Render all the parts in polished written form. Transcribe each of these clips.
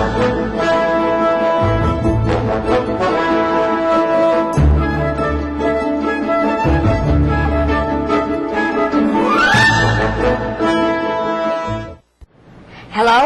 Hello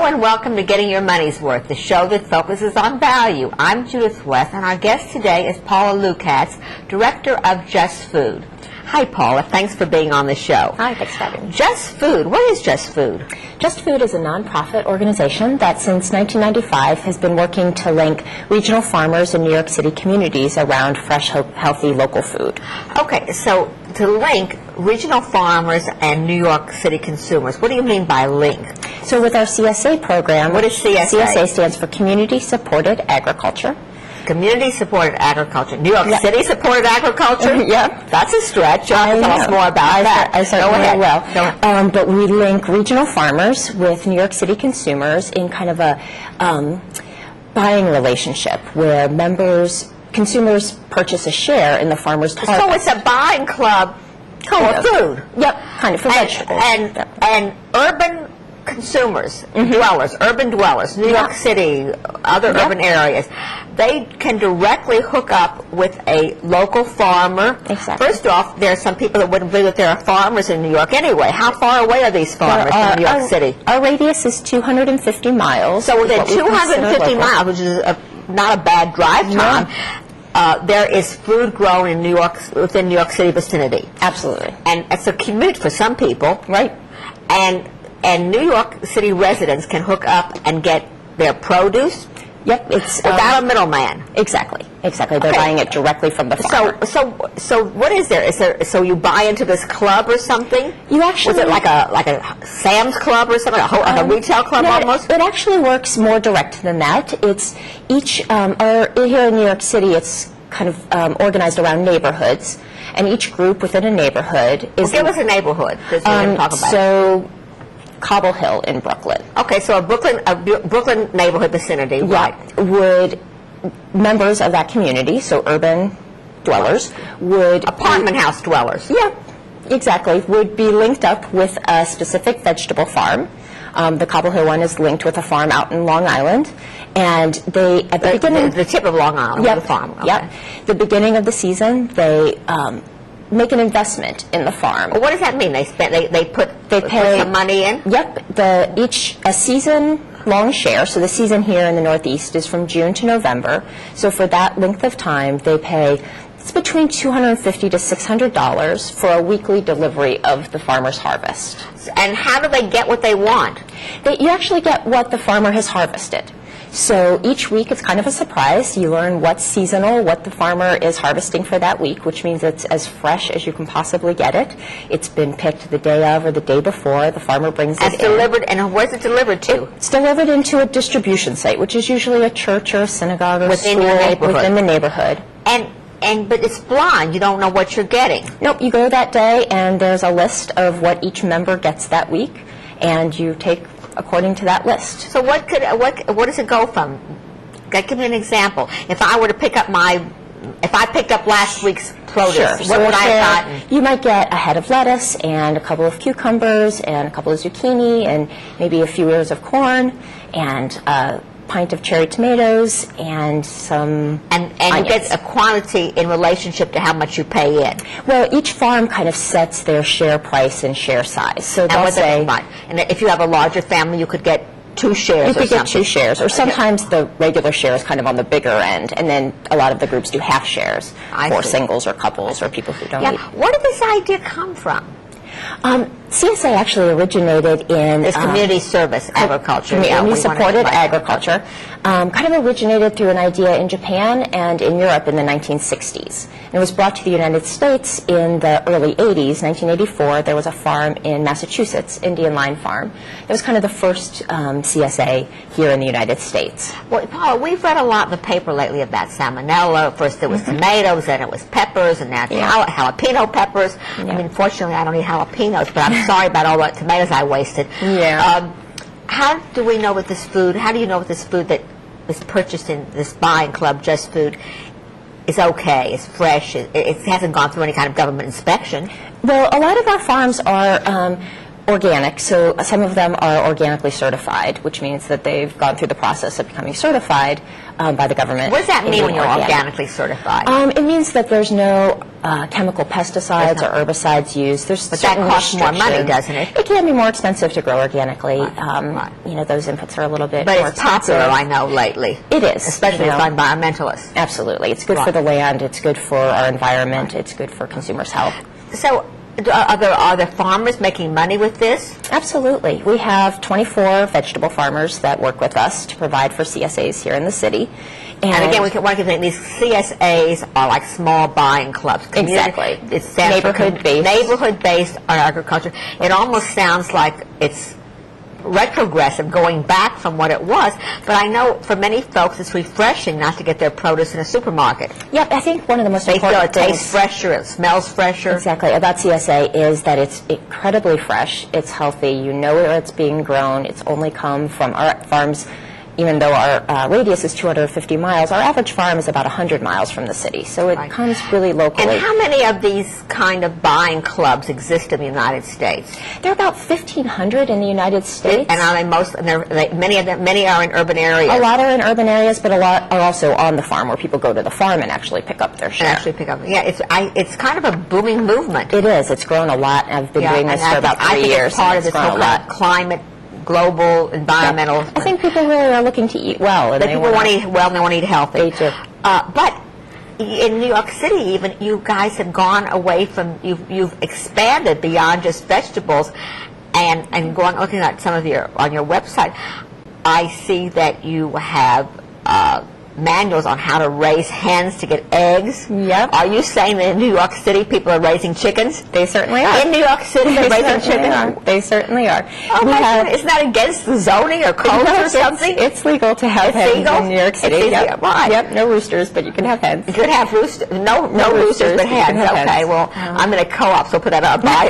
and welcome to Getting Your Money's Worth, the show that focuses on value. I'm Judith West, and our guest today is Paula Lukats, Director of Just Food. Hi, Paula. Thanks for being on the show. Hi, thanks for having me. Just Food. What is Just Food? Just Food is a nonprofit organization that since 1995 has been working to link regional farmers in New York City communities around fresh, healthy local food. Okay, so to link regional farmers and New York City consumers, what do you mean by link? So with our CSA program, What is CSA? CSA stands for Community Supported Agriculture. Community Supported Agriculture. New York Yep. City Supported Agriculture? Yep. That's a stretch. Tell us more about that. I certainly Go ahead. will. But we link regional farmers with New York City consumers in kind of a buying relationship where consumers purchase a share in the farmer's harvest. So it's a buying club for food. Yep, kind of for vegetables. And urban consumers, urban dwellers, New York City, other urban areas, they can directly hook up with a local farmer. Exactly. First off, there are some people that wouldn't believe that there are farmers in New York anyway. How far away are these farmers from New York City? Our radius is 250 miles. So within what we 250 consider local. miles, which is not a bad drive time, there is food grown in within New York City vicinity. Absolutely. And it's a commute for some people. Right. And New York City residents can hook up and get their produce. Yep, it's without a middleman. Exactly. They're buying it directly from the farmer. So what is there? So you buy into this club or something? You actually... Was it like a Sam's Club or something, like a retail club almost? It actually works more direct than that. It's each here in New York City, it's kind of organized around neighborhoods, and each group within a neighborhood is... Give us a neighborhood, because we're going to talk about so, Cobble Hill in Brooklyn. Okay, so a Brooklyn neighborhood vicinity, right? Would members of that community, so urban dwellers, would... Apartment house dwellers. Yeah, exactly. Would be linked up with a specific vegetable farm. The Cobble Hill one is linked with a farm out in Long Island, and they at the beginning... The tip of Long Island, the farm. Okay. Yep. The beginning of the season, they make an investment in the farm. Well, what does that mean? They put some money in? Yep. A season-long share. So the season here in the Northeast is from June to November. So for that length of time, they pay... It's between $250 to $600 for a weekly delivery of the farmer's harvest. And how do they get what they want? You actually get what the farmer has harvested. So each week it's kind of a surprise. You learn what's seasonal, what the farmer is harvesting for that week, which means it's as fresh as you can possibly get it. It's been picked the day of or the day before. The farmer brings it in. Delivered, and where's it delivered to? It's delivered into a distribution site, which is usually a church or a synagogue or within school within the neighborhood. But it's blind. You don't know what you're getting. Nope. You go that day, and there's a list of what each member gets that week, and you take according to that list. So what does it go from? Give me an example. If I were to pick up if I picked up last week's produce, what would I have gotten? You might get a head of lettuce and a couple of cucumbers and a couple of zucchini and maybe a few ears of corn and a pint of cherry tomatoes and some and onions. You get a quantity in relationship to how much you pay in. Well, each farm kind of sets their share price and share size. So they'll say, and if you have a larger family, you could get 2 shares. You could get 2 shares, or sometimes the regular share is kind of on the bigger end, and then a lot of the groups do half shares for singles or couples or people who don't eat. Where did this idea come from? CSA actually originated in... This community service agriculture. Community-supported agriculture. Kind of originated through an idea in Japan and in Europe in the 1960s. And it was brought to the United States in the early 80s. 1984, there was a farm in Massachusetts, Indian Line Farm. It was kind of the first CSA here in the United States. Well, Paula, we've read a lot in the paper lately about salmonella. First it was tomatoes, then it was peppers, and now it's jalapeno peppers. Yeah. I mean, fortunately, I don't eat jalapenos, but I'm sorry about all the tomatoes I wasted. Yeah. How do we know with this food, how do you know with this food that is purchased in this buying club, Just Food, is okay, is fresh, it hasn't gone through any kind of government inspection? Well, a lot of our farms are organic, so some of them are organically certified, which means that they've gone through the process of becoming certified by the government. What does that in mean when being you're organic. organically certified? It means that there's no chemical pesticides or herbicides used. There's But that certain costs more money, restrictions. doesn't it? It can be more expensive to grow organically. Right. You know, those inputs are a little bit But more it's popular, expensive. I know, lately. It is. Especially you know. by environmentalists. Absolutely. It's good for the land. It's good for our environment. It's good for consumers' health. So are there farmers making money with this? Absolutely. We have 24 vegetable farmers that work with us to provide for CSAs here in the city. And again, we want to think these CSAs are like small buying clubs. Exactly. It's Neighborhood-based. Neighborhood-based on agriculture. It almost sounds like it's retrogressive, going back from what it was. But I know for many folks it's refreshing not to get their produce in a supermarket. Yep, I think one of the most They feel it important tastes things fresher, it smells fresher. exactly about CSA is that it's incredibly fresh, it's healthy, you know where it's being grown, it's only come from our farms. Even though our radius is 250 miles, our average farm is about 100 miles from the city, so it comes really locally. And how many of these kind of buying clubs exist in the United States? There are about 1,500 in the United States. And are they most? And many are in urban areas. A lot are in urban areas, but a lot are also on the farm, where people go to the farm and actually pick up their share. And actually pick up. Yeah, it's kind of a booming movement. It is. It's grown a lot. I've been doing this for about 3 years. It's part of and this grown whole a lot. climate, global, environmental. I think people really are looking to eat well, and That they people want want to eat well and they want to eat healthy. They do. But in New York City, even you guys have gone away from you've expanded beyond just vegetables, and looking at some of on your website, I see that you have manuals on how to raise hens to get eggs. Yep. Are you saying that in New York City people are raising chickens? They certainly are. In New York City, they're raising chickens? They certainly are. Oh, isn't that against the zoning or codes or something? It's legal to have hens legal? in New York City. It's Yep. right. Yep, no roosters, but you can have hens. You could have roosters, no roosters, roosters, but but you can hens. have Okay, hens. well, I'm in a co-op, so put that on by.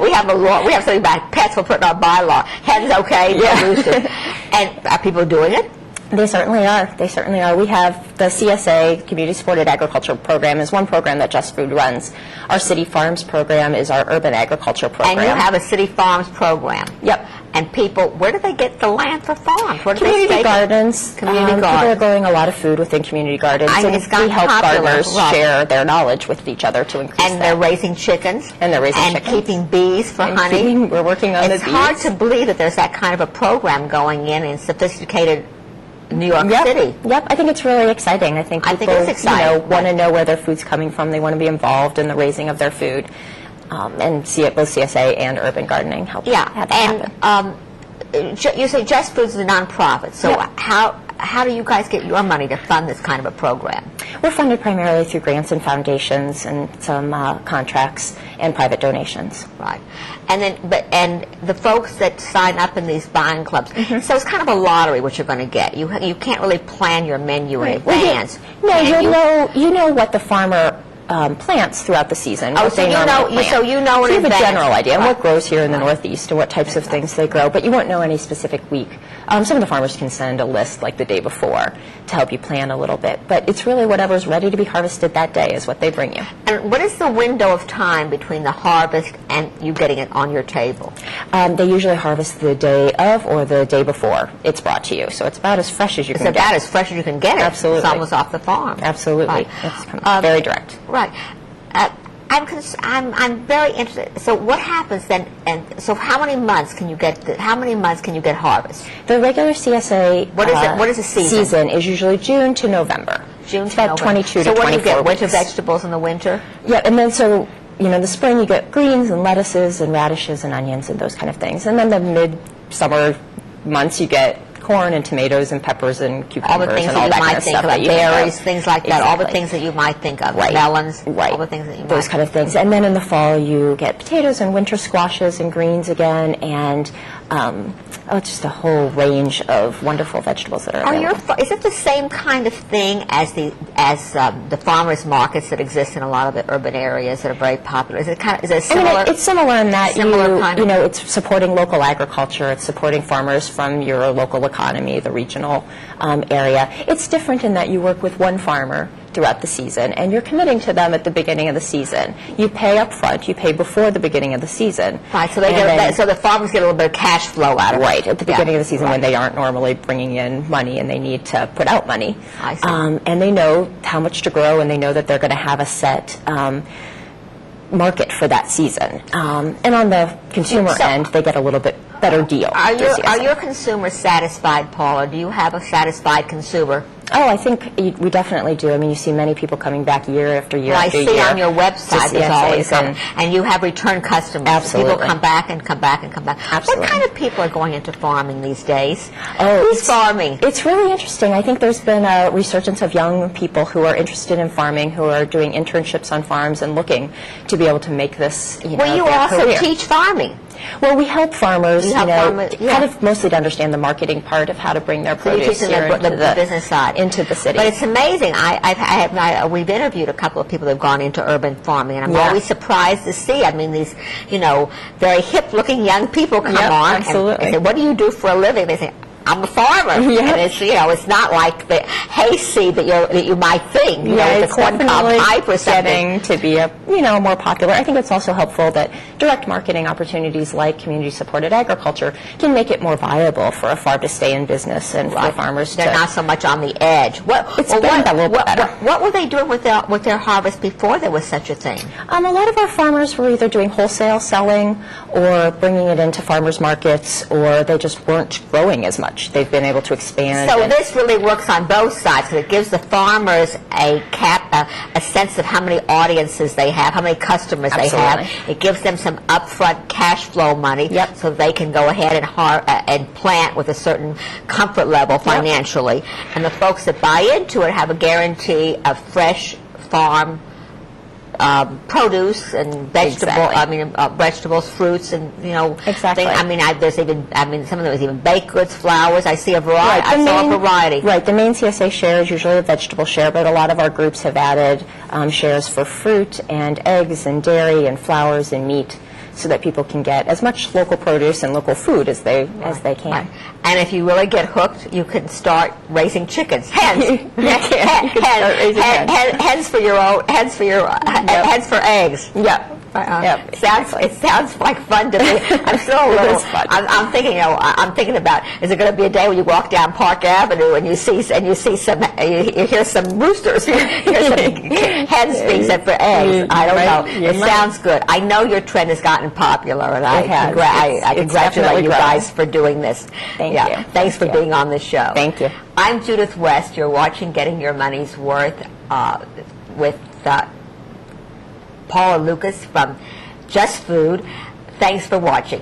We have a law. We have something about pets. We'll put it on bylaw. Hens, okay, no roosters. And are people doing it? They certainly are. They certainly are. We have the CSA, Community Supported Agriculture Program, is one program that Just Food runs. Our City Farms program is our urban agriculture program. And you have a city farms program. Yep. And people, where do they get the land for farms? Where do they Community stake it? gardens. Community People are gardens. growing a lot of food within community gardens. I mean, and it's gotten we help popular, gardeners right. share their knowledge with each other to increase And they're raising chickens. And they're raising chickens. And keeping bees for And honey. we're working on It's the hard bees. to believe that there's that kind of a program going in sophisticated New York Yep. City. Yep, I think it's really exciting. I think people it's exciting. want to know where their food's coming from. They want to be involved in the raising of their food. And see it, both CSA and urban gardening help have that happen. You say Just Food's a nonprofit, so Yep. how do you guys get your money to fund this kind of a program? We're funded primarily through grants and foundations and some contracts and private donations. Right, and the folks that sign up in these buying clubs, so it's kind of a lottery what you're going to get. You can't really plan your menu in advance. You know what the farmer plants throughout the season. Oh, what so they you know- normally plant. so you know in So you have a advance. general idea on Right. what grows here in the Northeast and what types of things they grow, but you won't know any specific week. Some of the farmers can send a list like the day before to help you plan a little bit, but it's really whatever's ready to be harvested that day is what they bring you. And what is the window of time between the harvest and you getting it on your table? They usually harvest the day of or the day before it's brought to you, so it's about as fresh as you It's can get. about as fresh as you can get it. Absolutely. It's almost off the farm. Absolutely. Right. It's very direct. Right. I'm very interested. So what happens then? And so how many months can you get? How many months can you get harvest? The regular CSA What is it? What is the season? Season is usually June to November. June It's to about November. 22 so to 24 what do you get? Winter weeks. vegetables in the winter. Yeah, and then so the spring you get greens and lettuces and radishes and onions and those kind of things, and then the mid-summer months you get corn and tomatoes and peppers and All cucumbers the things and that all you that kind might of think stuff about, that you think berries, of. things like that. All the Exactly. things that you might think of, Right. melons, Right. all the things that you those might. kind of things. And then in the fall you get potatoes and winter squashes and greens again, and just a whole range of wonderful vegetables that are available. Is it the same kind of thing as the farmers markets that exist in a lot of the urban areas that are very popular? Is it similar? It's similar in that similar kind of- it's supporting local agriculture, it's supporting farmers from your local economy, the regional area. It's different in that you work with one farmer throughout the season, and you're committing to them at the beginning of the season. You pay up front, you pay before the beginning of the season. Right, so so the farmers get a little bit of cash flow out of it. Right, at the beginning of the season when they aren't normally bringing in money and they need to put out money. I see. And they know how much to grow, and they know that they're going to have a set market for that season. And on the consumer end, they get a little bit better deal. Are your consumers satisfied, Paula? Do you have a satisfied consumer? Oh, I think we definitely do. I mean, you see many people coming back year after year after year. I see on your website there's always and you have return customers. Absolutely. People come back and come back and come back. Absolutely. What kind of people are going into farming these days? Oh, who's farming? It's really interesting. I think there's been a resurgence of young people who are interested in farming, who are doing internships on farms and looking to be able to make this, Well, you also career. teach farming. Well, we help farmers, kind of mostly to understand the marketing part of how to bring their produce here into the business side into the city. But it's amazing. We've interviewed a couple of people that have gone into urban farming, and I'm always surprised to see. I mean, these very hip-looking young people come on absolutely. and say, "What do you do for a living?" They say, "I'm a farmer." And it's it's not like the hayseed that you might think. It's corncob pipe or something. Getting to be more popular. I think it's also helpful that direct marketing opportunities like community-supported agriculture can make it more viable for a farm to stay in business and for farmers They're not so much on the edge. What were they doing with their harvest before there was such a thing? A lot of our farmers were either doing wholesale selling or bringing it into farmers markets, or they just weren't growing as much. They've been able to expand. So this really works on both sides, because it gives the farmers a sense of how many audiences they have, how many customers they have. It gives them some upfront cash flow money, so they can go ahead and plant with a certain comfort level financially. And the folks that buy into it have a guarantee of fresh farm produce and vegetables, fruits, and Exactly. there's even some of them is even baked goods, flowers. I see a variety. I saw a variety. Right. The main CSA share is usually a vegetable share, but a lot of our groups have added shares for fruit and eggs and dairy and flowers and meat, so that people can get as much local produce and local food as they can. Right. And if you really get hooked, you can start raising chickens, hens, hens for eggs. Yep. It sounds like fun to me. I'm still a little. I'm thinking. I'm thinking about. Is it going to be a day when you walk down Park Avenue and you hear some roosters, you hear some hens being set for eggs? I don't know. It sounds good. I know your trend has gotten popular, and I congratulate you guys for doing this. Thank you. Thanks for being on the show. Thank you. I'm Judith West. You're watching Getting Your Money's Worth with Paula Lukats from Just Food. Thanks for watching.